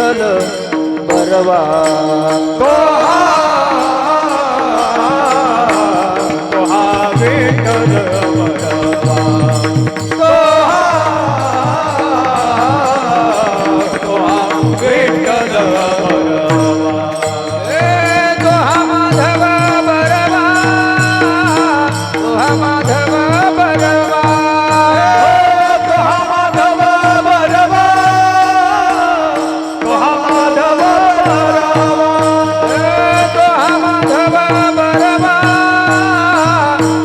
विठ्ठल बरवा तो हा विठ्ठल बरवा तो हा विठ्ठल बरवा तो हा माधव बरवा तो हा माधव बरवा तो हा माधव बरवा तो हा माधव बरवा तो हा माधव बरवा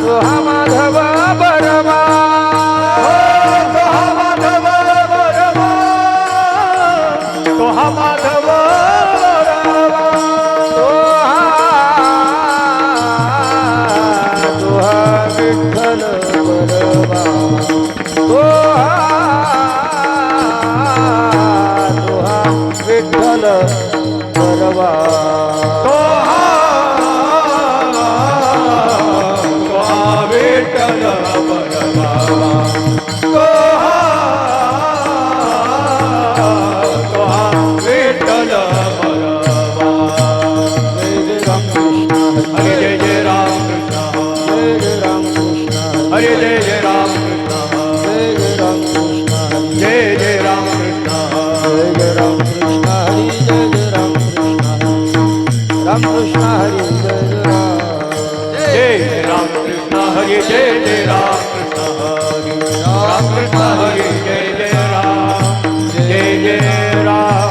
तो हा माधव बरवा तो हा माधव बरवा तो हा माधव बरवा तो हा विठ्ठल बरवा तो हा विठ्ठल बरवा तो हा विठ्ठल बरवा तो हा विठ्ठल बरवा जय जय राम कृष्ण हरे जय राम कृष्ण जय जय राम कृष्ण हरे जय राम कृष्ण जय जय राम कृष्ण जय जय राम कृष्ण जय जय राम कृष्ण राम कृष्ण हरी जय जय राम जय राम कृष्ण हरे जय जय राम कृष्ण हरे राम कृष्ण हरे जय जय राम जय जय राम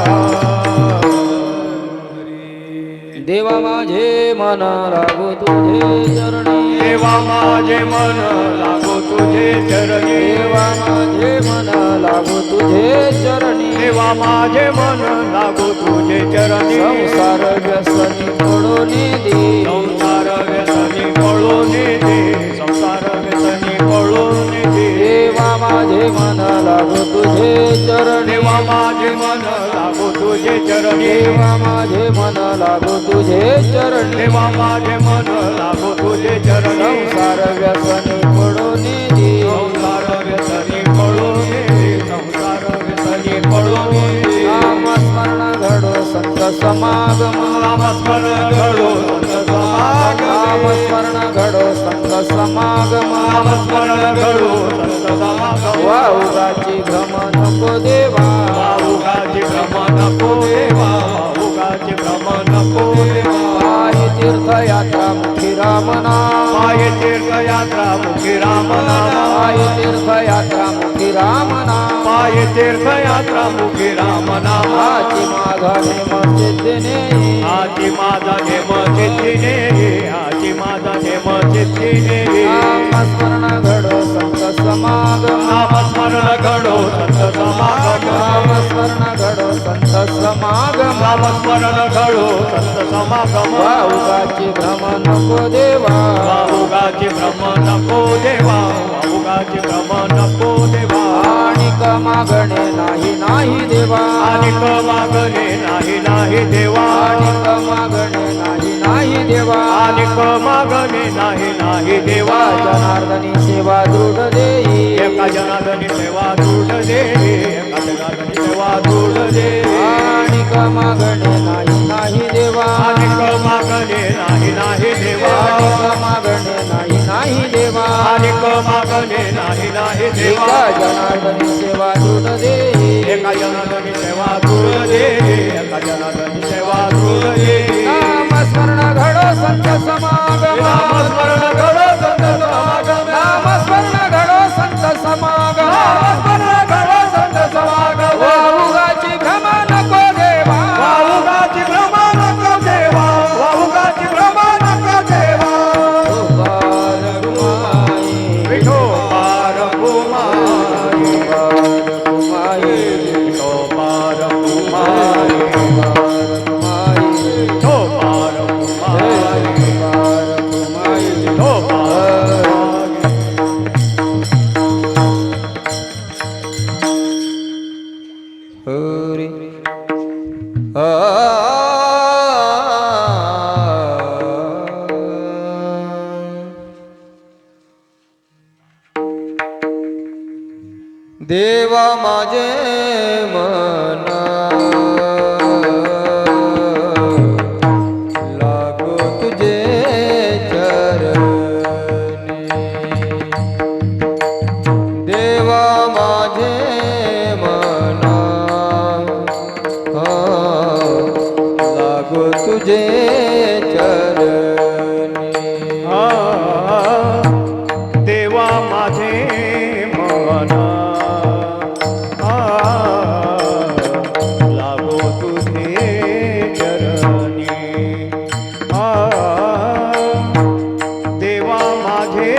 देवा माझे मन लागो तुझे चरणी देवा माझे मन लागो तुझे चरणी देवा माझे मन लागो तुझे चरणी देवा माझे मन लागो तुझे चरणी संसार व्यसनी पडून दे संसार व्यसनी पळून दे संसार व्यसनी पळून दे देवा माझे मन लागो तुझे चरणी देवा माझे मन लागो तुझे चरणी देवा माझे मन लागो तुझे चरणी देवा माझे मन लागो तुझे चरणी संसार व्यसनी पडून दे संसार व्यसनी पळून दे संसार व्यसनी पळून दे नामस्मरण घडो संत समागम नामस्मरण घडो संत समागम नामस्मरण घडो संत समागम नामस्मरण घडो संत समागम वाहुगाची भ्रम नको देवा वाहुगाची भ्रम नको देवा वाहुगाची भ्रम नको देवा पायी तीर्थयात्रा मुखी राम नाम पाय तीर्थयात्रा मुखी राम नाम पायी तीर्थयात्रा मुखी राम नाम पाय तीर्थयात्रा मुखी राम नाम आची माझा नेम सिद्धीने आजी माझा नेम चित्तीने आजी माझा नेम चित्तीने नामस्मरण घडो संत समागम नामस्मरण घडो संत समागम नामस्मरण घडो संत समागम नामस्मरण घडो संत समागम वाहुगाची भ्रम नको देवा वाहुगाची भ्रम नको देवा वाहुगाची भ्रम नको देवा आणि मागणे नाही नाही देवा आणि मागणे नाही नाही देवा आणि मागणे नाही नाही देवा आणि मागणे नाही नाही देवा जनार्दनी सेवा दृढ देई एका जनार्दनी सेवा दृढ दे एका जनार्दनी सेवा दृढ दे आणि मागणे नाही नाही देवा आणि मागणे नाही नाही देवा मागणे नाही नाही देवा आणि मागणे नाही नाही देवा एका जनार्दनी सेवा दृढ देई एका जनार्दनी सेवा दृढ दे एका जनार्दनी सेवा दृढ दे नामस्मरण घडो संत समागम नामस्मरण घडो संत समागम नामस्मरण घडो संत समागम नामस्मरण घडो संत समागम वाहुगाची भ्रम नको देवा वाहुगाची भ्रम नको देवा वाहुगाची भ्रम नको देवा विठोबार कुमारी विठोबार कुमारी विठोबार कुमारी कुमारी विठोबार कुमारी विठोबार कुमारी विठोबार कुमारी हरी देवा माझे मन तुझे चरणी देवा माझे मन लागो तुझे चरणी देवा माझे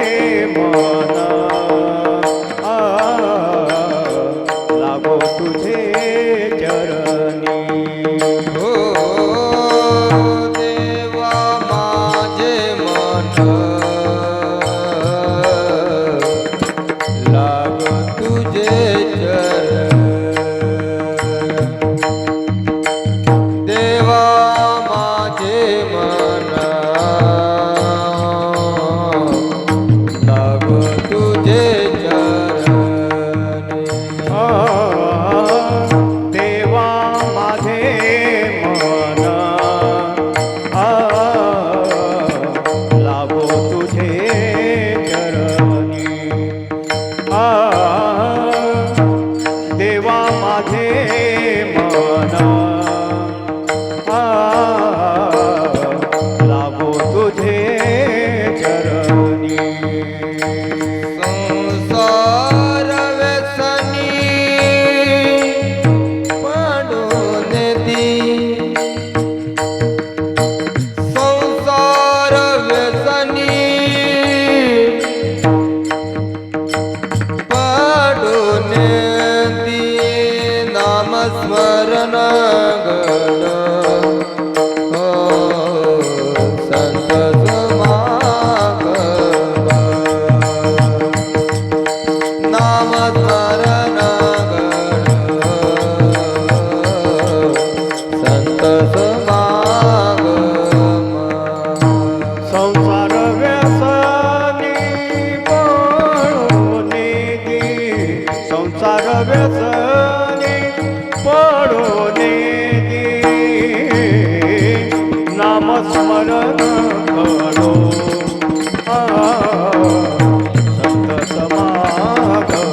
मन लागो तुझे चरणी हो देवा माझे मन लाग तुझे चरण देवा माझे मन लाग तुझे चरण देवा माझे मन लागो तुझे चरणी देवा माझे मन लागो तुझे चरणी संसार व्यसनी पडून दी संसार व्यसनी पडून दी नामस्मरण गड हो संत समागम नामस्मरण गड संत समागम संसार व्यसनी पडून दी संसार व्यसनी पडून दी नामस्मरण करो संत समागम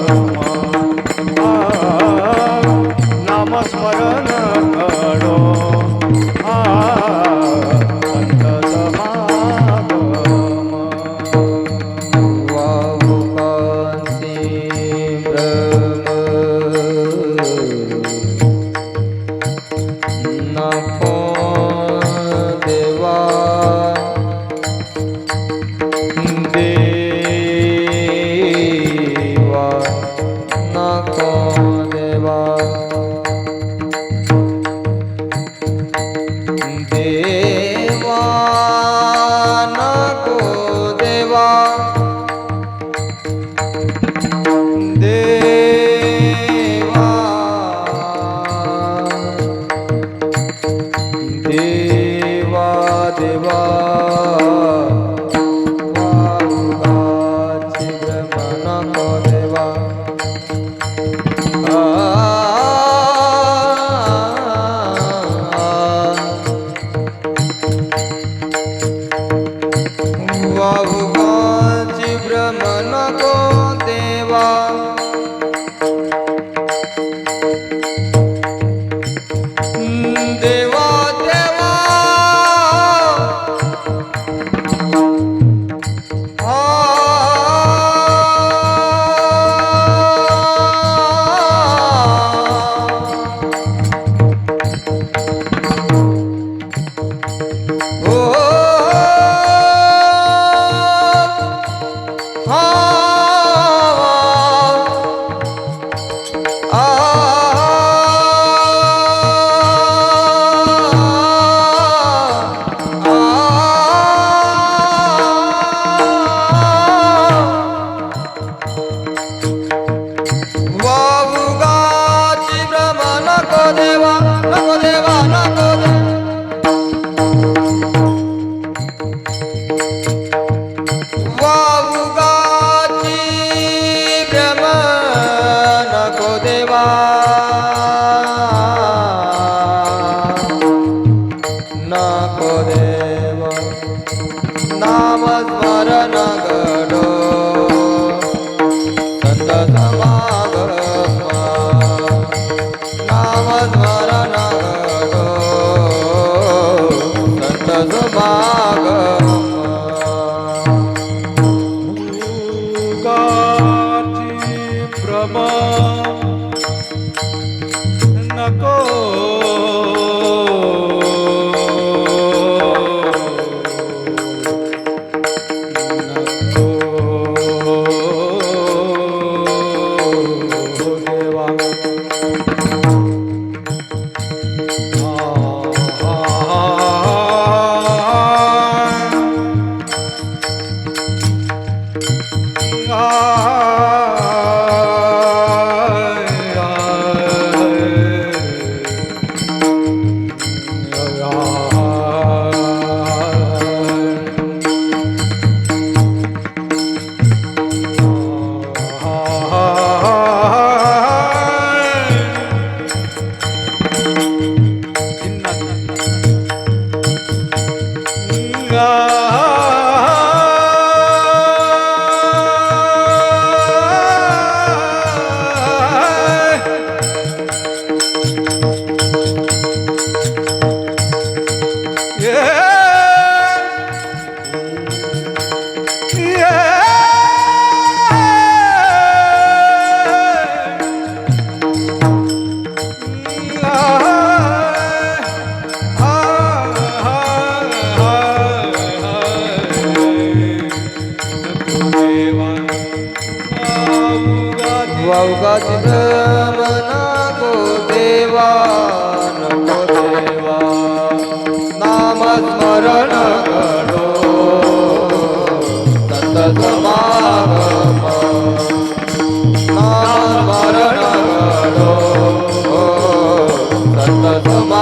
नामस्मरण करो संत समागम वाहुकांती ब्रह्म नको देवा देवा नको देवा देवा नको देवा देवा देवा देवा वाहुगाची ब्रह्म नको देवा वाहुगाची ब्रह्म नको देवा देवा देवा समागम उगाची भ्रम नको वावगाची भ्रम नको देवा नको देवा नामस्मरण करो सतसमागम नामस्मरण करो सतसमागम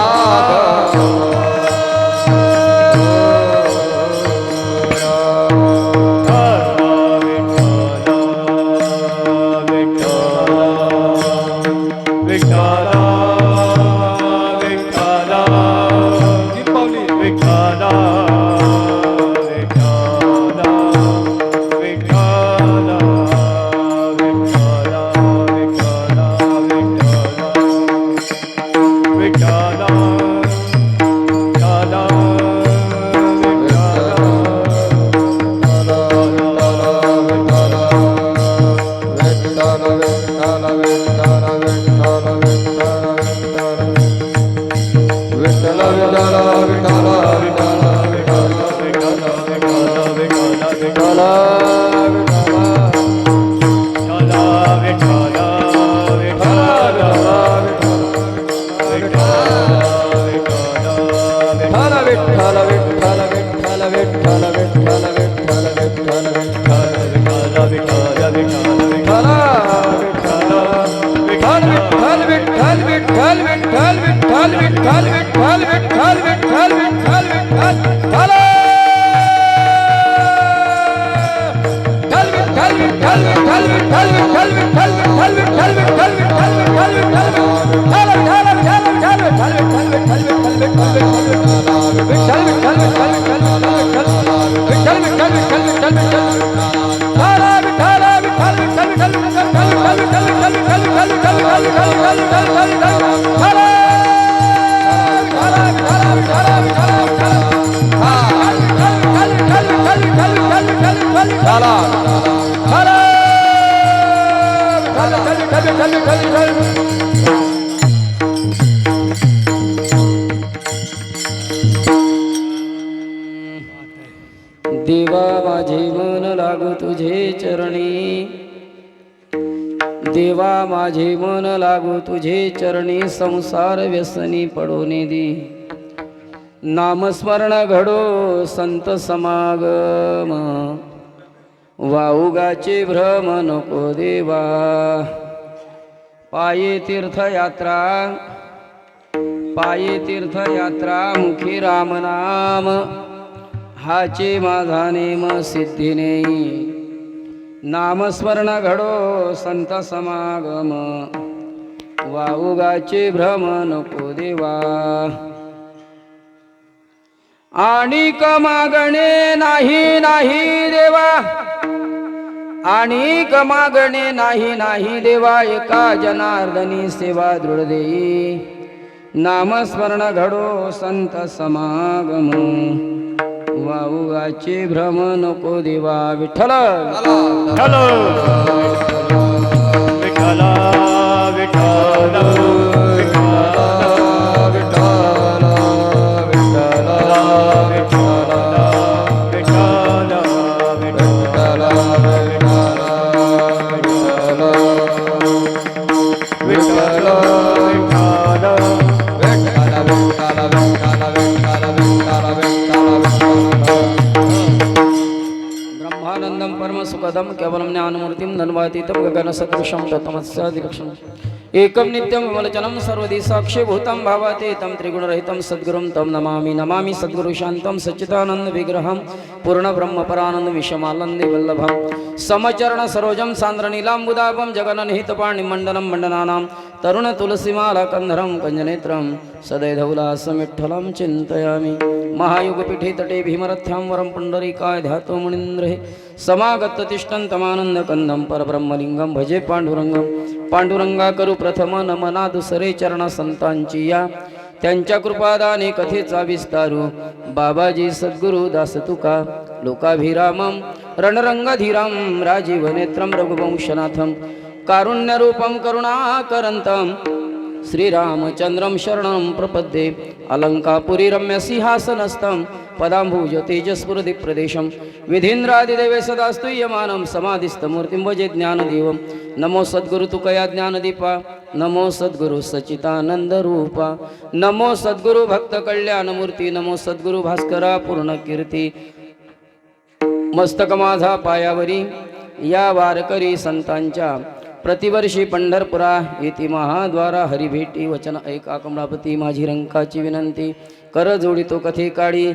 देवा माझे मन लागू तुझे चरणी देवा माझे मन लागू तुझे चरणी संसार व्यसनी पडोने दी नामस्मरण घडो संत समागम वाउगाचे भ्रम नको देवा पाये तीर्थयात्रा मुखी राम नाम हाचे माझा नेम सिद्धी नेई नामस्मरण घडो संत समागम वाउगाचे भ्रम नको देवा आणिक मागणे नाही नाही देवा आणिक मागणे नाही नाही देवा एका जनार्दनी सेवा दृढ देई नामस्मरण घडो संत समागम वाऊगाचे भ्रम नको देवा विठ्ठल विठ्ठल विठ्ठल विठ्ठल ब्रह्मानंदं परमसुखदं केवलं ज्ञानमूर्तिं धन्वातीतं गगनसदृशं तमस्यादिलक्षणम् एकं नित्यं विमलचनं सर्वदी साक्षीभूतं भावाते तं त्रिगुणरहितं सद्गुरुं तं नमामि नमामि सद्गुरुशान्तं सच्चिदानन्दविग्रहं पूर्णब्रह्मपरानन्द विषमानन्दे वल्लभं समचरण सरोजं सान्द्रनीलाम्बुदापं जगन्निहितपाणिमण्डलं मण्डनानां तरुणतुलसीमालाकन्धरं कञ्जनेत्रं सदैधौलासमिठ्ठलं चिन्तयामि महायुगपीठे तटे भीमरथ्यां वरं पुण्डरीकाय ध्यातो मुनीन्द्रे समागत तिष्ठन्तमानन्दकन्दं परब्रह्मलिङ्गं भजे पाण्डुरङ्गं पांडुरंगा करू प्रथम नमना दुसरे चरणा संतांची या त्यांच्या कृपादाने कथेचा विस्तारू बाबाजी सद्गुरु दास तुका लोकाभिरामं रणरंगधीरं राजीवनेत्रं रघुवंशनाथं कारुण्यरूपं करुणाकरन्तं श्रीरामचंद्रं शरणं प्रपद्ये अलंकापुरी रम्य सिंहासनस्थं पदांभुज तेजस्फुरदि प्रदेशं विधीन्द्रादिदेवे सदा स्तूयमानं समाधिस्थमूर्तिं भजे ज्ञानदेवं नमो सद्गुरु तुकया ज्ञानदीपा नमो सद्गुरु सच्चिदानंद रूपा नमो सद्गुरु भक्त कल्याणमूर्ती नमो सद्गुरु भास्करा पूर्ण कीर्ती मस्तक माझा पायावरी या वारकरी संतांच्या प्रतिवर्षी पंढरपुरा येथे महाद्वारा हरिभेटी वचन ऐका कमळापती माझी रंकाची विनंती कर जोडितो कथे काढी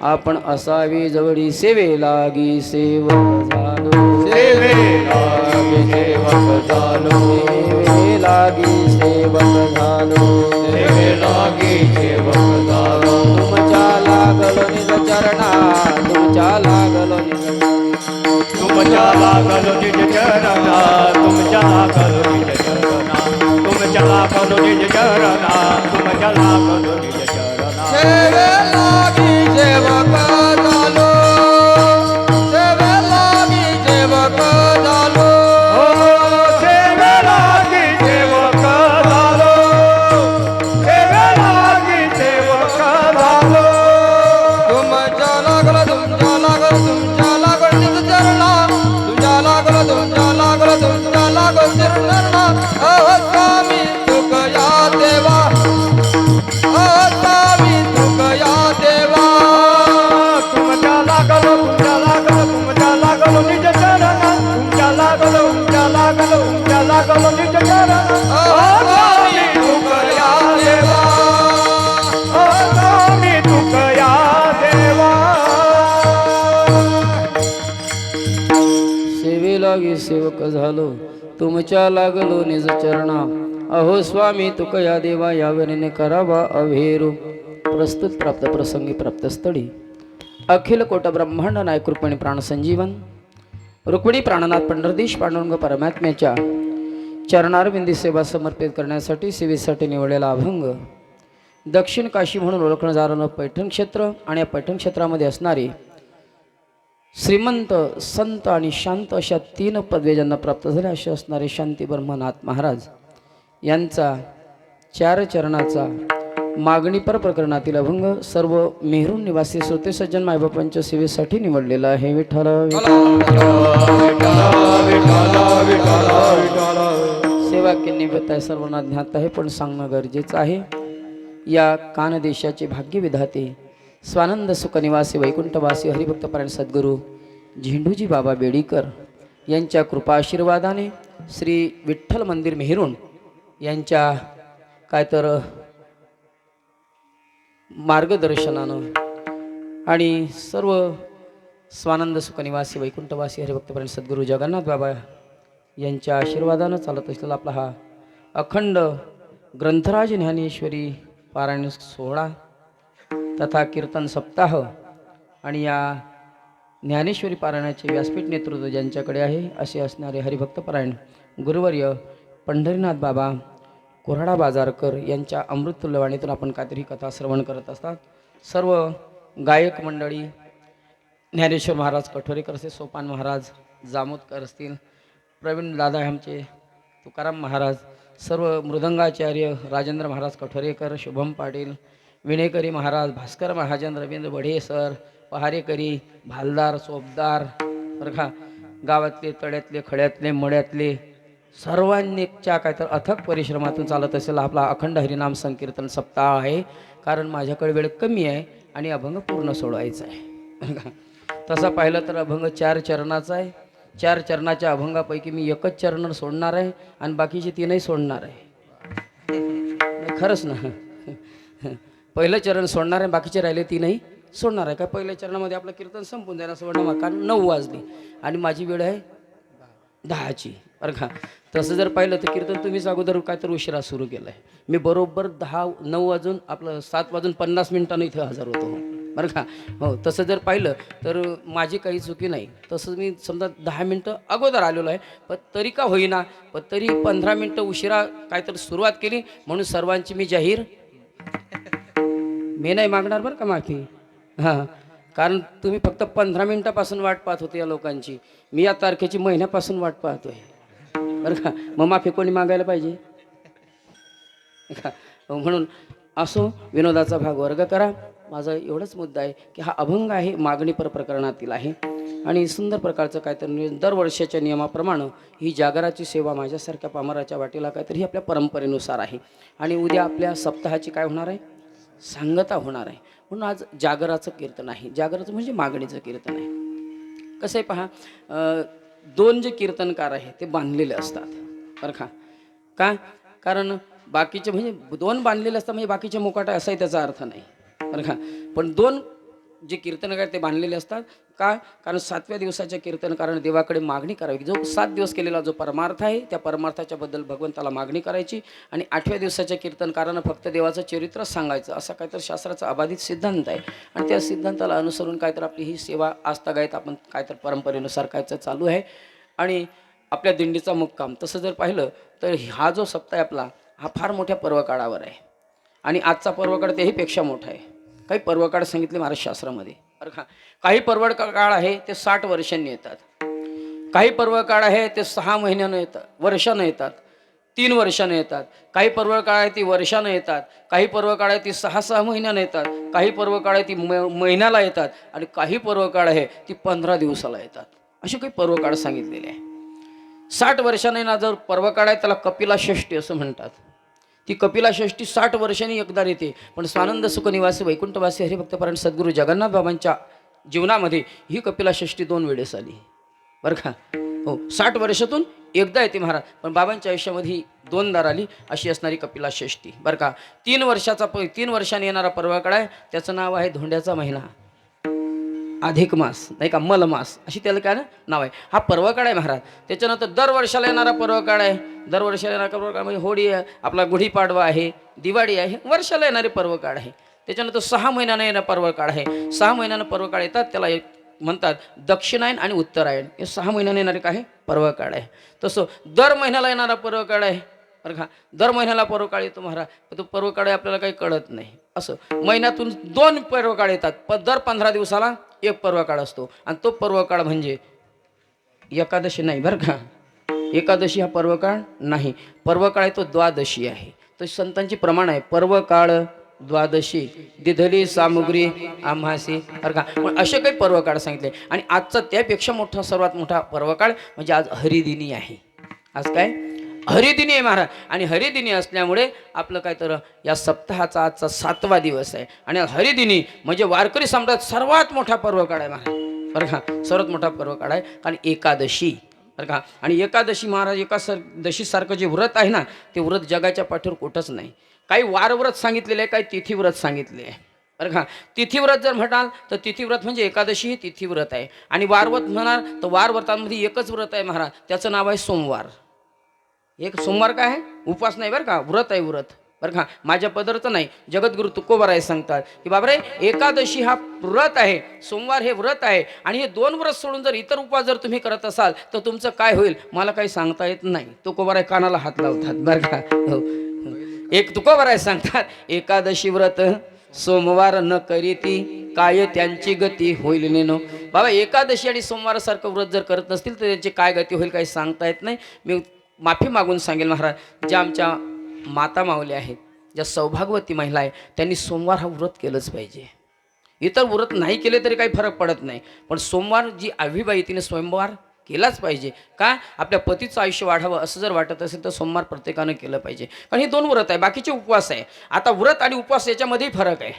आपण असावे जवळी सेवे लागी सेवक झालो सेवे लागी सेवक झालो सेवे लागी सेवक झालो सेवे लागी सेवक झालो तुमच्या लागलो निज चरणा तुमच्या लागलो निज तुमच्या लागलो निज चरणा तुमच्या लागलो निज चरणा तुमच्या लागलो निज चरणा तुमच्या लागलो निज चरणा सेवे लागी सेवक झालो सेवे लागी सेवक झालो सेवे लागी सेवक झालो सेवे लागी सेवक झालो तुमच्या लागलो तुमच्या लागलो तुमच्या लागलो निज चरणा तुमच्या लागलो तुमच्या लागलो तुमच्या लागलो चरणा अहो स्वामी तुकया देवा अहो स्वामी तुकया देवा तुमच्या लागलो तुमच्या लागलो तुमच्या लागलो निज चरणा तुमच्या लागलो तुमच्या लागलो तुमच्या लागलो निज चरणा स्वामी तुकया देवा स्वामी तुकया देवा सेवे लागी सेवक झालो तुमच्या लागलो निज चरणा अहो स्वामी तुकया देवा यावरीने करावा अभेरू प्रस्तुत प्राप्त प्रसंगी प्राप्त स्थळी अखिल कोट ब्रह्मांड नायक रुक्मिणी प्राण संजीवन रुक्मिणी प्राणनाथ पंढरदेश पांडुरंग परमात्म्याच्या चरणारविंदी सेवा समर्पित करण्यासाठी सेवेसाठी निवडलेला अभंग दक्षिण काशी म्हणून ओळखलं जाणारं पैठण क्षेत्र आणि या पैठण क्षेत्रामध्ये असणारी श्रीमंत संत आणि शांत अशा तीन पदवे ज्यांना प्राप्त झाल्या असे असणारे शांती ब्रह्मनाथ महाराज यांचा चार चरणाचा मागणीपर प्रकरणातील अभंग सर्व मेहरून निवासी श्रोते सज्जन मायबापांच्या सेवेसाठी निवडलेला आहे विठ्ठल सेवा के निमित्त आहे सर्वांना ज्ञात आहे पण सांगणं गरजेचं आहे या कानदेशाचे भाग्यविधाते स्वानंद सुखनिवासी वैकुंठवासी हरिभक्तपरायण सद्गुरू झेंडूजी बाबा बेडीकर यांच्या कृपा आशीर्वादाने श्री विठ्ठल मंदिर मेहरून यांच्या काय तर मार्गदर्शनानं आणि सर्व स्वानंद सुखनिवासी वैकुंठवासी हरिभक्तपरायण सद्गुरू जगन्नाथ बाबा यांच्या आशीर्वादानं चालत असलेला आपला हा अखंड ग्रंथराज ज्ञानेश्वरी पारायण सोहळा तथा कीर्तन सप्ताह आणि या ज्ञानेश्वरी पारायणाचे व्यासपीठ नेतृत्व ज्यांच्याकडे आहे असे असणारे हरिभक्तपरायण गुरुवर्य पंढरीनाथ बाबा कोऱ्हाडा बाजारकर यांच्या अमृततुल्यवाणीतून आपण काहीतरी कथा श्रवण करत असतात. सर्व गायक मंडळी, ज्ञानेश्वर महाराज कठोरेकर असतील, सोपान महाराज जामोदकर असतील, प्रवीण दादा आमचे तुकाराम महाराज, सर्व मृदंगाचार्य राजेंद्र महाराज कठोरेकर, शुभम पाटील, विणेकरी महाराज, भास्कर महाजन, रवींद्र बढे सर, पहारेकरी, भालदार, सोपदार, बरं का, गावातले, तळ्यातले, खड्यातले, मड्यातले सर्वांनीच्या काय तर अथक परिश्रमातून चालत असेल आपला अखंड हरिनाम संकीर्तन सप्ताह आहे. कारण माझ्याकडे वेळ कमी आहे आणि अभंग पूर्ण सोडवायचा आहे. तसा पाहिलं तर अभंग 4 चरणाचा आहे. 4 चरणाच्या अभंगापैकी मी एकच चरण सोडणार आहे आणि बाकीचे 3ही सोडणार आहे. खरंच ना, पहिलं चरण सोडणार आहे, बाकीचे राहिले 3ही सोडणार आहे. काय पहिल्या चरणामध्ये आपलं कीर्तन संपून जाईल असं वाटतं, कारण 9 वाजली आणि माझी वेळ आहे 10ची. बरं का, तसं जर पाहिलं तर कीर्तन तुम्हीच अगोदर काय तर उशिरा सुरू केलं आहे. मी बरोबर 9 वाजून आपलं 7 वाजून 50 मिनिटांनी इथे हजर होतो. बरं का, हो, तसं जर पाहिलं तर माझी काही चुकी नाही. तसं मी समजा 10 मिनटं अगोदर आलेलो आहे, पण तरी का होईना, पण तरी 15 मिनटं उशिरा काहीतरी सुरुवात केली म्हणून सर्वांची मी जाहीर मी नाही मागणार बरं का माफी. हां, कारण तुम्ही फक्त 15 मिनटापासून वाट पाहत होते या लोकांची, मी या तारखेची महिन्यापासून वाट पाहतोय. बरं का, मग माफी कोणी मागायला पाहिजे का? म्हणून असो, विनोदाचा भाग वर्ग करा. माझा एवढाच मुद्दा आहे की हा अभंग आहे मागणी पर प्रकरणातील आहे आणि सुंदर प्रकारचं काहीतरी दरवर्षाच्या नियमाप्रमाणे ही जागराची सेवा माझ्यासारख्या पामराच्या वाटेला काहीतरी ही आपल्या परंपरेनुसार आहे. आणि उद्या आपल्या सप्ताहाची काय होणार आहे, सांगता होणार आहे. म्हणून आज जागराचं कीर्तन आहे. जागराचं म्हणजे मागणीचं कीर्तन आहे. कसं आहे पहा, 2 जे कीर्तनकार आहे ते बांधलेले असतात. बरं का, कारण बाकीचे म्हणजे 2 बांधलेले असतात म्हणजे बाकीचे मुकाटा असाही त्याचा अर्थ नाही. बरं का, पण 2 जे कीर्तनकार ते बांधलेले असतात का, कारण 7व्या दिवसाच्या कीर्तनकाराने देवाकडे मागणी करावी. जो 7 दिवस केलेला जो परमार्थ आहे त्या परमार्थाच्या बद्दल भगवंताला मागणी करायची आणि 8व्या दिवसाच्या कीर्तनकारानं फक्त देवाचं चरित्र सांगायचं, असा काहीतरी शास्त्राचा अबाधित सिद्धांत आहे. आणि त्या सिद्धांताला अनुसरून काहीतरी आपली ही सेवा आजतागायत आपण काहीतरी परंपरेनुसार कायचं चालू आहे. आणि आपल्या दिंडीचा मुक्काम तसं जर पाहिलं तर हा जो सप्ताह आहे आपला, हा फार मोठ्या पर्वकाळावर आहे. आणि आजचा पर्वकाळ त्याहीपेक्षा मोठा आहे. काही पर्वकाळ सांगितले महाराजशास्त्रामध्ये. बरं का, काही पर्वकाळ आहे ते 60 वर्षांनी येतात, काही पर्वकाळ आहे ते 6 महिन्यानं येतात, वर्षानं येतात, 3 वर्षानं येतात, काही पर्वकाळ आहे ती वर्षानं येतात, काही पर्वकाळ आहे ती 6 महिन्यानं येतात, काही पर्वकाळ आहे ती महिन्याला येतात आणि काही पर्वकाळ आहे ती 15 दिवसाला येतात. असे काही पर्वकाळ सांगितलेले आहे. 60 वर्षांनी येणार जर पर्वकाळ आहे त्याला कपिला षष्ठी असं म्हणतात. ती कपिला षष्ठी 60 वर्षांनी एकदा येते. पण स्वानंद सुखनिवासी वैकुंठवासी हरिभक्तपरायण सद्गुरू जगन्नाथ बाबांच्या जीवनामध्ये ही कपिला षष्ठी 2 वेळेस आली. बरं का, हो, 60 वर्षातून एकदा येते महाराज, पण बाबांच्या आयुष्यामध्ये ही 2दा आली अशी असणारी कपिला षष्ठी. बरं का, 3 वर्षांनी येणारा पर्वकाळ आहे, त्याचं नाव आहे धोंड्याचा महिना, अधिक मास नाही का, मलमास अशी त्याला काय ना नाव आहे. हा पर्वकाळ आहे महाराज. त्याच्यानंतर दर वर्षाला येणारा पर्वकाळ आहे. दर वर्षाला येणारा पर्वकाळ म्हणजे होळी आहे, आपला गुढीपाडवा आहे, दिवाळी आहे, वर्षाला येणारे पर्वकाळ आहे. त्याच्यानंतर 6 महिन्यानं येणारा पर्वकाळ आहे. 6 महिन्यानं पर्वकाळ येतात, त्याला एक म्हणतात दक्षिणायन आणि उत्तरायण, हे 6 महिन्याने येणारे काय पर्वकाळ आहे. तसं दर महिन्याला येणारा पर्वकाळ आहे. बरं का, दर महिन्याला पर्वकाळ येतो महाराज, पण तो पर्वकाळ आपल्याला काही कळत नाही. असं महिन्यातून 2 पर्वकाळ येतात, पण दर 15 दिवसाला एक पर्वकाळ असतो आणि तो पर्वकाळ म्हणजे एकादशी नाही. बरं का, एकादशी हा पर्वकाळ नाही. पर्वकाळ आहे तो द्वादशी आहे. तो संतांची प्रमाण आहे, पर्वकाळ द्वादशी दिधली सामुग्री आम्हासी. बरं का, पण असे काही पर्वकाळ सांगितले. आणि आजचा त्यापेक्षा मोठा, सर्वात मोठा पर्वकाळ म्हणजे आज हरिदिनी आहे. आज काय हरिदिनी आहे महाराज. आणि हरिदिनी असल्यामुळे आपलं काय तर या सप्ताहाचा आजचा 7वा दिवस आहे. आणि हरिदिनी म्हणजे वारकरी सम्राट सर्वात मोठा पर्वकाळ आहे महाराज. बरं का, सर्वात मोठा पर्वकाळ आहे. कारण एकादशी. बरं का, आणि एकादशी महाराज, एकादशीसारखं जे व्रत आहे ना, ते व्रत जगाच्या पाठीवर कुठंच नाही. काही वारव्रत सांगितलेले आहे, काही तिथीव्रत सांगितले आहे. बरं का, तिथीव्रत जर म्हणाल तर तिथीव्रत म्हणजे एकादशी ही तिथीव्रत आहे. आणि वारव्रत म्हणाल तर वारव्रतांमध्ये एकच व्रत आहे महाराज, त्याचं नाव आहे सोमवार. एक सोमवार काय आहे, उपास नाही बरं का, व्रत आहे व्रत. बरं का, माझ्या पदरचं नाही, जगद्गुरु तुकोबाराय सांगतात की बाबरे एकादशी हा व्रत आहे, सोमवार हे व्रत आहे. आणि हे 2 व्रत सोडून जर इतर उपवास जर तुम्ही करत असाल तर तुमचं काय होईल मला काही सांगता येत नाही. तुकोबाराय कानाला हात लावतात. बरं का, हो, एक तुकोबर आहे सांगतात, एकादशी व्रत सोमवार न करीती काय त्यांची गती होईल नेनो. बाबा एकादशी आणि सोमवारासारखं व्रत जर करत नसतील तर त्यांची काय गती होईल काही सांगता येत नाही. मी माफी मागून सांगेल महाराज, ज्या आमच्या माता माऊली आहेत, ज्या सौभाग्यवती महिला आहे, त्यांनी सोमवार हा व्रत केलंच पाहिजे. इतर व्रत नाही केले तरी काही फरक पडत नाही, पण सोमवार जी आवीबाई तिने सोमवार केलाच पाहिजे. का? आपल्या पतीचं आयुष्य वाढावं असं जर वाटत असेल तर सोमवार प्रत्येकानं केलं पाहिजे. कारण हे दोन व्रत आहे, बाकीचे उपवास आहे. आता व्रत आणि उपवास याच्यामध्येही फरक आहे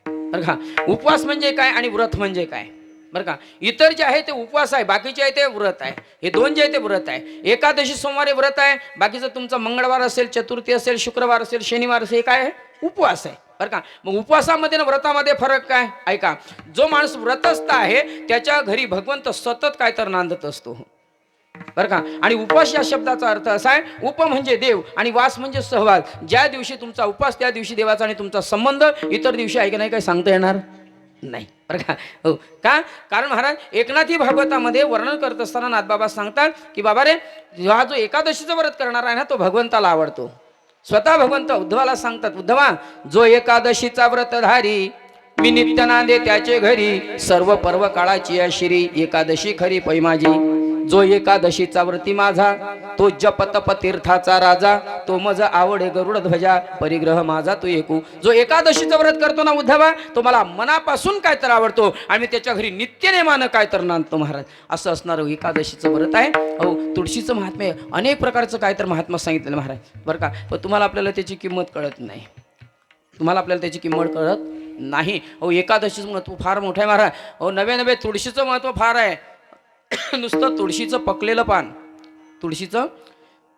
बरं का. उपवास म्हणजे काय आणि व्रत म्हणजे काय बरं का. इतर जे आहे ते उपवास आहे, बाकीचे आहे ते व्रत आहे. हे दोन जे आहे ते व्रत आहे. एकादशी सोमवारी व्रत आहे, बाकीचं तुमचं मंगळवार असेल, चतुर्थी असेल, शुक्रवार असेल, शनिवार असेल, हे काय आहे? उपवास आहे बरं का. मग उपवासामध्ये ना व्रतामध्ये फरक काय? ऐका, जो माणूस व्रतस्थ आहे त्याच्या घरी भगवंत सतत काय तर नांदत असतो बरं का. आणि उपवास या शब्दाचा अर्थ असा आहे, उप म्हणजे देव आणि वास म्हणजे सहवास. ज्या दिवशी तुमचा उपवास त्या दिवशी देवाचा आणि तुमचा संबंध, इतर दिवशी आहे की नाही काही सांगता येणार नाही बरं का. हो का? कारण महाराज एकनाथी भागवतामध्ये वर्णन करत असताना नाथबाबा सांगतात की बाबा रे, हा जो एकादशीचं व्रत करणार आहे ना तो भगवंताला आवडतो. स्वतः भगवंत उद्धवाला सांगतात, उद्धवा जो एकादशीचा व्रतधारी मी नित्य नांदे त्याचे घरी, सर्व पर्व काळाची शिरी एकादशी खरी पै माझी. जो एकादशीचा व्रती माझा तो जप तप तीर्थाचा राजा, तो मज आवडे गरुड ध्वजा परिग्रह माझा तो एकू. जो एकादशीचं व्रत करतो ना उद्धवा, तो मला मनापासून काय तर आवडतो आणि मी त्याच्या घरी नित्यनेमानं काय तर नांदतो महाराज. असं असणारं एकादशीचं व्रत आहे. हो, तुळशीचं महात्म्य अनेक प्रकारचं काय तर महात्मा सांगितलेलं महाराज बरं का. पण तुम्हाला आपल्याला त्याची किंमत कळत नाही, तुम्हाला आपल्याला त्याची किंमत कळत नाही. हो, एकादशीचं महत्त्व फार मोठं आहे महाराज. हो, नवे नवे तुळशीचं महत्त्व फार आहे. नुसतं तुळशीचं पकलेलं पान, तुळशीचं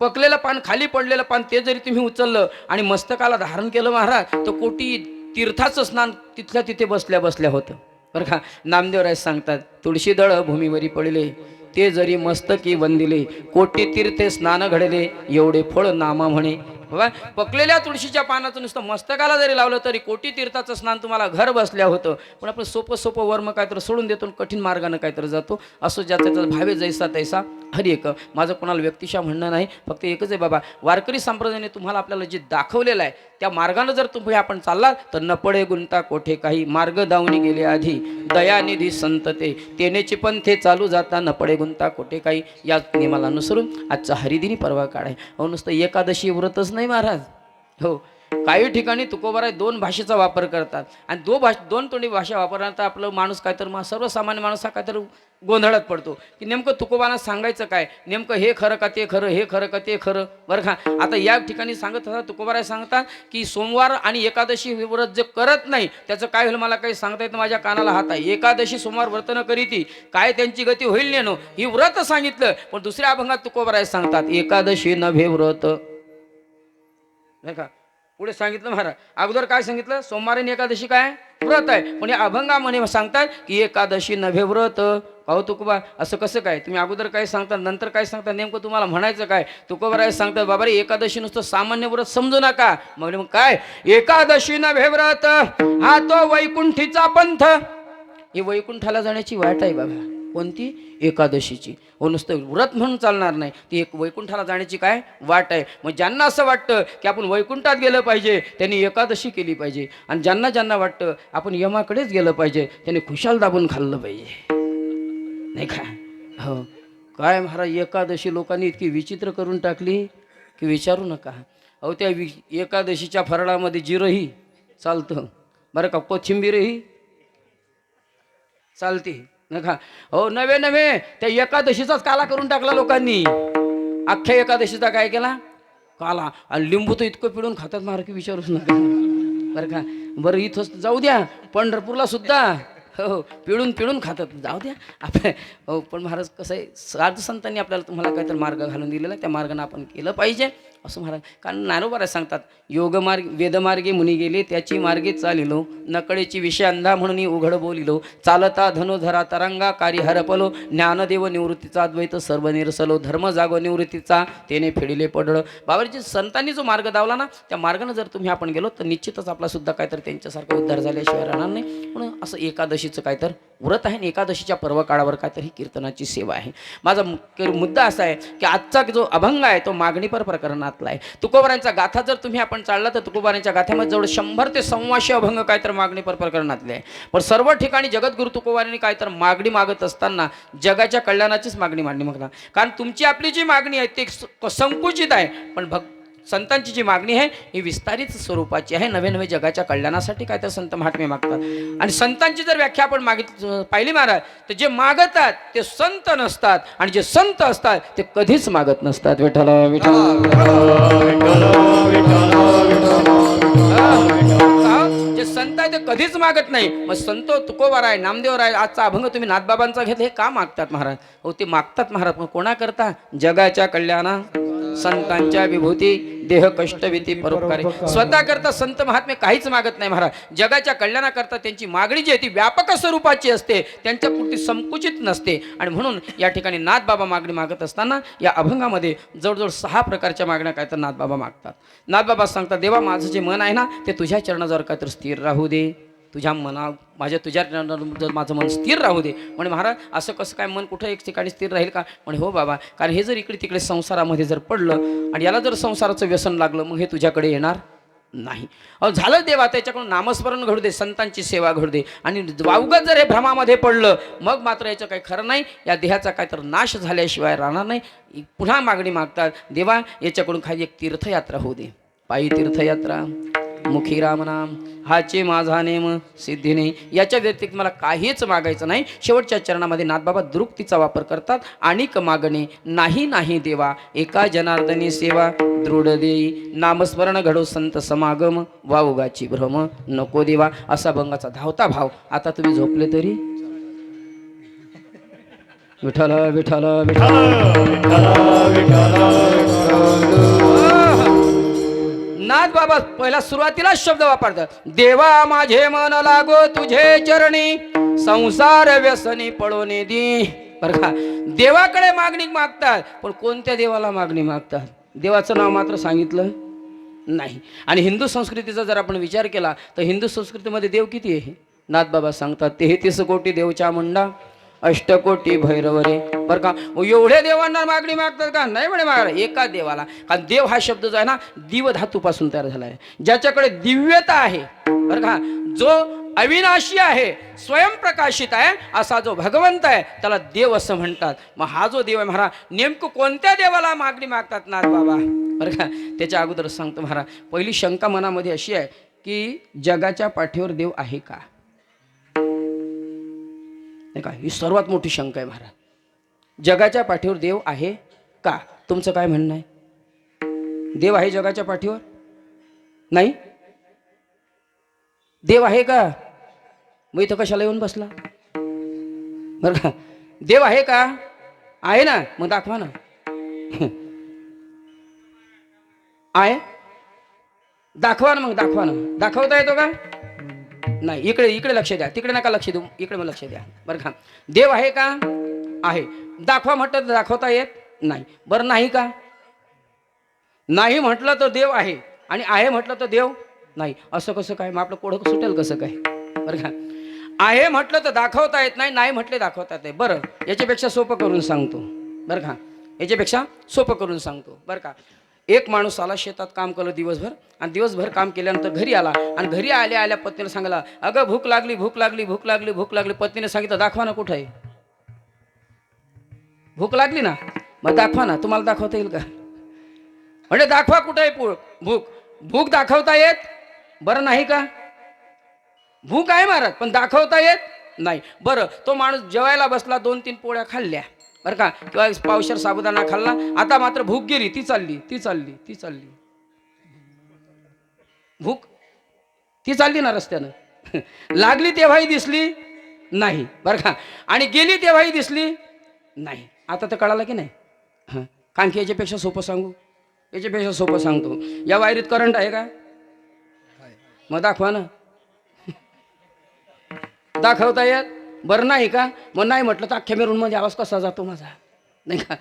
पकलेलं पान, खाली पडलेलं पान, ते जरी तुम्ही उचललं आणि मस्तकाला धारण केलं महाराज, तर कोटी तीर्थाचं स्नान तिथल्या तिथे बसल्या बसल्या होतं बरं का. नामदेवराय सांगतात, तुळशी दळ भूमीवरी पडले ते जरी मस्तकी वंदिले, कोटी तीर्थे स्नान घडले एवढे फळ नामा म्हणे. बाबा पकलेल्या तुळशीच्या पानाचं नुसतं मस्तकाला जरी लावलं तरी कोटी तीर्थाचं स्नान तुम्हाला घर बसल्या होतं. पण आपण सोपं सोपं वर्म काय तर सोडून देतो, कठीण मार्गानं काय तर जातो. असं ज्याचा भावे जैसा तैसा हरी एक. माझं कोणाला व्यक्तिशा म्हणणं नाही, फक्त एकच आहे बाबा, वारकरी संप्रदायाने तुम्हाला आपल्याला जे दाखवलेलं आहे त्या मार्गानं जर तुम्ही आपण चाललात तर न पडे गुंता कोठे काही, मार्ग दावणी गेले आधी दयानिधी संतते तेनेची पंथे चालू जाता न पडे गुंता कोठे काही. या नियमाला अनुसरून आजचा हरिदिनी पर्व काढाय. अहो नुसतं एकादशी व्रतच नाही महाराज. हो, काही ठिकाणी तुकोबाराय दोन भाषेचा वापर करतात आणि दोन तोंडी भाषा वापरल्यानंतर तर आपलं माणूस काय तर सर्वसामान्य माणूस हा काय तर गोंधळात पडतो की नेमकं तुकोबांना सांगायचं काय, नेमकं हे खरं का ते खरं, हे खरं का ते खरं बरं का. आता या ठिकाणी सांगत असतात, तुकोबाराय सांगतात की सोमवार आणि एकादशी व्रत जे करत नाही त्याचं काय होईल मला काही सांगता येतं, माझ्या कानाला हात आहे. एकादशी सोमवार व्रत न करीती काय त्यांची गती होईल नेनो, ही व्रत सांगितलं. पण दुसऱ्या अभंगात तुकोबाराय सांगतात, एकादशी नभे व्रत नाही का. पुढे सांगितलं महाराज, अगोदर काय सांगितलं, सोमवार आणि एकादशी काय व्रत आहे. पण या अभंगामध्ये सांगतात की एकादशी नभे व्रत. अहो तुकोबा असं कसं काय, तुम्ही अगोदर काय सांगता नंतर काय सांगता, नेमकं तुम्हाला म्हणायचं काय. तुकोबाराय सांगतात, बाबा रे एकादशी नुसतं सामान्य व्रत समजू नका. मग काय, एकादशी नभे व्रत हा तो वैकुंठीचा पंथ. ही वैकुंठाला जाण्याची वाट आहे बाबा. कोणती? एकादशीची. हो, नुसतं व्रत म्हणून चालणार नाही, ती एक वैकुंठाला जाण्याची काय वाट आहे. मग ज्यांना असं वाटतं की आपण वैकुंठात गेलं पाहिजे त्यांनी एकादशी केली पाहिजे, आणि ज्यांना ज्यांना वाटतं आपण यमाकडेच गेलं पाहिजे त्यांनी खुशाल दाबून खाल्लं पाहिजे नाही का. हो, काय महाराज एकादशी लोकांनी इतकी विचित्र करून टाकली की विचारू नका. अहो त्या एकादशीच्या फराळामध्ये जिरंही चालतं बरं का, कोथिंबीरही चालते नका. हो, नवे नवे त्या एकादशीचाच काला करून टाकला लोकांनी. अख्ख्या एकादशीचा काय केला काला, आणि लिंबू तर इतकं पिळून खातात महाराज की विचारूच नका बरं का. बरं इथंच जाऊ द्या, पंढरपूरला सुद्धा हो पिळून पिळून खातात, जाऊ द्या आपण. हो, पण महाराज कसं आहे, साधू संतांनी आपल्याला तुम्हाला काहीतरी मार्ग घालून दिलेला, त्या मार्गाने आपण केलं पाहिजे असं महाराज. कारण नारोबारा सांगतात, योगमार्ग वेदमार्गे मुनी गेले त्याची मार्गे चालिलो, नकळेची विषय अंधा म्हणून उघड बोलिलो, चालता धनुधरा तरंगा कार्य हरपलो, ज्ञानदेव निवृत्तीचा अद्वैत सर्व निरसलो, धर्म जागो निवृत्तीचा तेने फेडिले पडळ. बाबाजी संतांनी जो मार्ग दावला ना त्या मार्गाने जर तुम्ही आपण गेलो तर निश्चितच आपला सुद्धा काहीतरी त्यांच्यासारखा उद्धार झाल्याशिवाय राहणार नाही. म्हणून असं एकादशीचं काय तर व्रत आहे आणि एकादशीच्या पर्व काळावर काय तर ही कीर्तनाची सेवा आहे. माझा मुद्दा असा आहे की आजचा जो अभंग आहे तो मागणीपर प्रकरणात मनातला आहे. तुकोबारांचा गाथा जर तुम्ही आपण चालला तर तुकोबारांच्या गाथ्यामध्ये जवळ 100 ते 100 अभंग काय तर मागणी प्रकरणातले आहे. पण सर्व ठिकाणी जगद्गुरु तुकोबारांनी काय तर मागणी मागत असताना जगाच्या कल्याणाचीच मागणी मागतात. कारण तुमची आपली जी मागणी आहे ती संकुचित आहे, पण संतांची जी मागणी आहे ही विस्तारित स्वरूपाची आहे. नवे नवे जगाच्या कल्याणासाठी काय तर संत महात्मे मागतात. आणि संतांची जर व्याख्या आपण पाहिली महाराज तर जे मागतात ते संत नसतात आणि जे संत असतात ते कधीच मागत नसतात. विठ्ठला जे संत आहे ते कधीच मागत नाही. मग संत तुकोबार आहे, नामदेव आहे, आजचा अभंग तुम्ही नाथबाबांचा घेतला हे का मागतात महाराज? हो ते मागतात महाराज, मग कोणा करता? जगाच्या कल्याणा संतांच्या विभूती देह कष्ट भीती परोपकारी. स्वतः करता संत महात्मे काहीच मागत नाही महाराज. जगाच्या कल्याणाकरता त्यांची मागणी जी आहे ती व्यापक स्वरूपाची असते, त्यांच्या पुरती संकुचित नसते. आणि म्हणून या ठिकाणी नाथबाबा मागणी मागत असताना या अभंगामध्ये जवळजवळ 6 प्रकारच्या मागण्या काय तर नाथबाबा मागतात. नाथबाबा सांगतात, देवा माझं जे मन आहे ना ते तुझ्या चरणाजवळ काय तर स्थिर राहू दे. तुझ्या तुझ्या चरणाजवळ माझं मन स्थिर राहू दे. म्हणे महाराज असं कसं काय मन कुठं एक ठिकाणी स्थिर राहील का? म्हणे हो बाबा, कारण हे जर इकडे तिकडे संसारामध्ये जर पडलं आणि याला जर संसाराचं व्यसन लागलं मग हे तुझ्याकडे येणार नाही. झालं देवा, त्याच्याकडून नामस्मरण घडू दे, संतांची सेवा घडू दे. आणि वावगत जर हे भ्रमामध्ये पडलं मग मात्र याचं काही खरं नाही. या देहाचा काय तर नाश झाल्याशिवाय राहणार नाही. पुन्हा मागणी मागतात, देवा याच्याकडून खाली एक तीर्थयात्रा होऊ दे. पायी तीर्थयात्रा, मुखी रामनाम, हाचे माझा नेम सिद्धी नाही. याच्या व्यतिरिक्त मला काहीच मागायचं नाही. शेवटच्या चरणामध्ये नाथबाबा द्रुक्तीचा वापर करतात. आणिक मागणे नाही नाही देवा, एका जनार्दनी सेवा दृढ देई. नामस्मरण घडो संत समागम, वावगाची भ्रम नको देवा. असा भंगाचा धावता भाव. आता तुम्ही झोपले तरी विठ्ठल विठ्ठल नाथ बाबा पहिला सुरुवातीला शब्द वापरतात, देवा माझे मन लागो तुझे चरणी, संसार व्यसनी पळोने दी. बरं का, देवाकडे मागणी मागतात, पण कोणत्या देवाला मागणी मागतात? देवाचं नाव मात्र सांगितलं नाही. आणि हिंदू संस्कृतीचा जर आपण विचार केला तर हिंदू संस्कृतीमध्ये देव किती आहे? नाथबाबा सांगतात 33 कोटी देवच्या मुंडा, अष्टकोटी भैरवरे. बरं का, एवढ्या देवांना मागणी मागतात का? नाही म्हणे मागा एका देवाला. कारण देव हा शब्द जो आहे ना दिव धातूपासून तयार झाला आहे, ज्याच्याकडे दिव्यता आहे. बरं का, जो अविनाशी आहे, स्वयंप्रकाशित आहे, असा जो भगवंत आहे त्याला देव असं म्हणतात. मग हा जो देव आहे महाराज, नेमकं कोणत्या देवाला मागणी मागतात नाथ बाबा? बरं का, त्याच्या अगोदर सांगतो महाराज, पहिली शंका मनामध्ये अशी आहे की जगाच्या पाठीवर देव आहे का? नाही का, ही सर्वात मोठी शंका आहे महाराज. जगाच्या पाठीवर देव आहे का? तुमचं काय म्हणणं आहे? देव आहे जगाच्या पाठीवर? नाही देव आहे का? मग इथं कशाला येऊन बसला? बरं का, देव आहे का? आहे ना, मग दाखवा ना. आहे, दाखवा ना, मग दाखवा ना. दाखवता येतो का? नाही. इकडे इकडे लक्ष द्या, तिकडे नका लक्ष देऊ, इकडे मग लक्ष द्या. बरं का, देव आहे का? आहे. दाखवा म्हटलं तर दाखवता येत नाही. बरं नाही का? नाही म्हटलं तर देव आहे आणि आहे म्हटलं तर देव नाही. असं कसं काय? मग आपलं कोडं सुटेल कसं काय? बरं का, आहे म्हटलं तर दाखवता येत नाही, नाही म्हटले दाखवता येत. बरं, याच्यापेक्षा सोपं करून सांगतो. बरं का, याच्यापेक्षा सोपं करून सांगतो. बरं का, एक माणूस आला, शेतात काम केलं दिवसभर, आणि दिवसभर काम केल्यानंतर घरी आला, आणि घरी आल्या आल्या पत्नीला सांगला, अगं भूक लागली भूक लागली भूक लागली भूक लागली. पत्नीने सांगितलं, दाखवा ना कुठं आहे. भूक लागली ना, मग दाखवा ना. तुम्हाला दाखवता येईल का? म्हणजे दाखवा कुठं आहे भूक. भूक दाखवता येत? बरं नाही का? भूक आहे महाराज, पण दाखवता येत नाही. बरं, तो माणूस जेवायला बसला, 2-3 पोळ्या खाल्ल्या, बरं का, किंवा पावशेर साबुदाणा खाल्ला. आता मात्र भूक गेली, ती चालली भूक, ती चालली ना रस्त्यानं. लागली तेव्हाही दिसली नाही, बरं का, आणि गेली तेव्हाही दिसली नाही. आता तर कळालं की नाही? हां, कारण की याच्यापेक्षा सोपं सांगू, याच्यापेक्षा सोपं सांगतो. या वायरीत करंट आहे का? मग दाखवा ना. दाखवता येत? बरं नाही का? मग नाही म्हटलं तर अख्ख्या मेरूनमध्ये आवाज कसा जातो माझा, नाही का?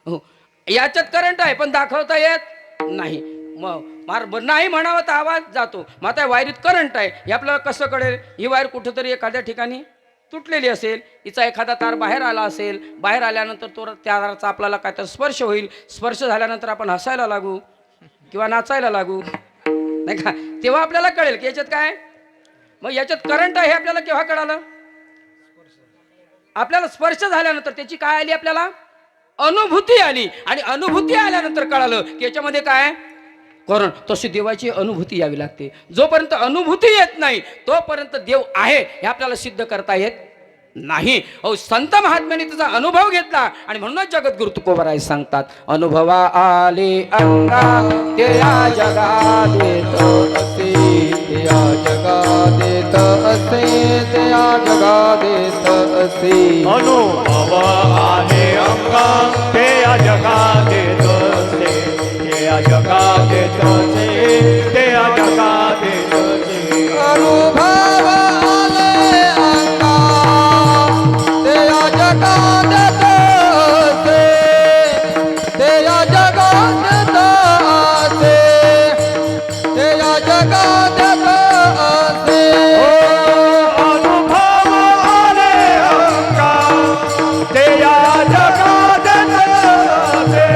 हो, याच्यात करंट आहे पण दाखवता येत नाही. मग नाही म्हणावं तर आवाज जातो. मग आता वायरीत करंट आहे, हे आपल्याला कसं कळेल? ही वायर कुठंतरी एखाद्या ठिकाणी तुटलेली असेल, हिचा एखादा तार बाहेर आला असेल, बाहेर आल्यानंतर तो त्या ताराचा आपल्याला काय तर स्पर्श होईल, स्पर्श झाल्यानंतर आपण हसायला लागू. किंवा नाचायला लागू, नाही का, तेव्हा आपल्याला कळेल की याच्यात काय. मग याच्यात करंट आहे हे आपल्याला केव्हा कळालं? आपल्याला स्पर्श झाल्यानंतर त्याची काय आली, आपल्याला अनुभूती आली. आणि अनुभूती आल्यानंतर कळालं की याच्यामध्ये काय कारण. तशी देवाची अनुभूती यावी लागते. जोपर्यंत अनुभूती येत नाही तोपर्यंत देव आहे हे आपल्याला सिद्ध करता येत नाही. अहो संत महात्म्याने त्याचा अनुभव घेतला आणि म्हणूनच जगद्गुरु तुकोबराय सांगतात, अनुभवा आले अंगा ते या जगात येत असे, ते या जगात येत असे, ते या जगात येत असे. अनुभव आले अंगा ते या जगात येत असे, ते या जगात येत असे, ते या जगात येत असे. अनुभव आले अंगा ते या जगात येत असे, ते या जगात येत असे, ते या जगात येत असे. अनुभव आले अंगा ते या जगात येत असे,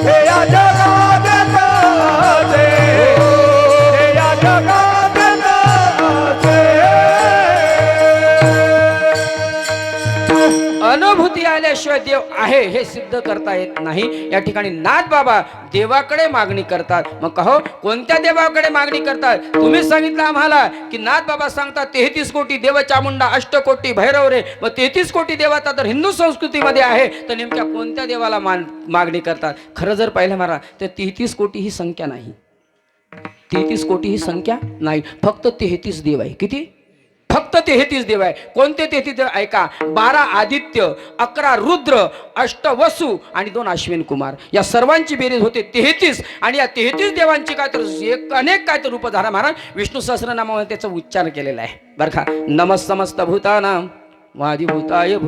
ते या जगात येत असे, ते या जगात येत असे. अनुभूती आल्याशिवाय देव आहे हे सिद्ध करता येत नाही. या ठिकाणी नाथ बाबा देवाकडे मागणी करतात. मग कहो कोणत्या देवाकडे मागणी करतात? तुम्ही सांगितलं आम्हाला की नाथ बाबा सांगतात 33 कोटी देव चामुंडा, अष्टकोटी भैरव रे. मग 33 कोटी देवता तर हिंदू संस्कृतीमध्ये आहे, तर नेमक्या कोणत्या देवाला मागणी करतात? खरं जर पाहिलं मारा तर 33 कोटी ही संख्या नाही. 33 कोटी ही संख्या नाही, फक्त 33 देव आहे. किती? फक्त 33 देव आहे. कोणते 33 देव ऐका? 12 आदित्य, 11 रुद्र, 8 वसु आणि 2 अश्विन कुमार. या सर्वांची बेरीज होते 33. आणि या 33 देवांची काय तर अनेक काय तर रूप धारा महाराज विष्णू सहस्रनामामध्ये त्याचा उच्चार केलेला आहे बरं का. नमः समस्त भूतानां वादिभूताय भू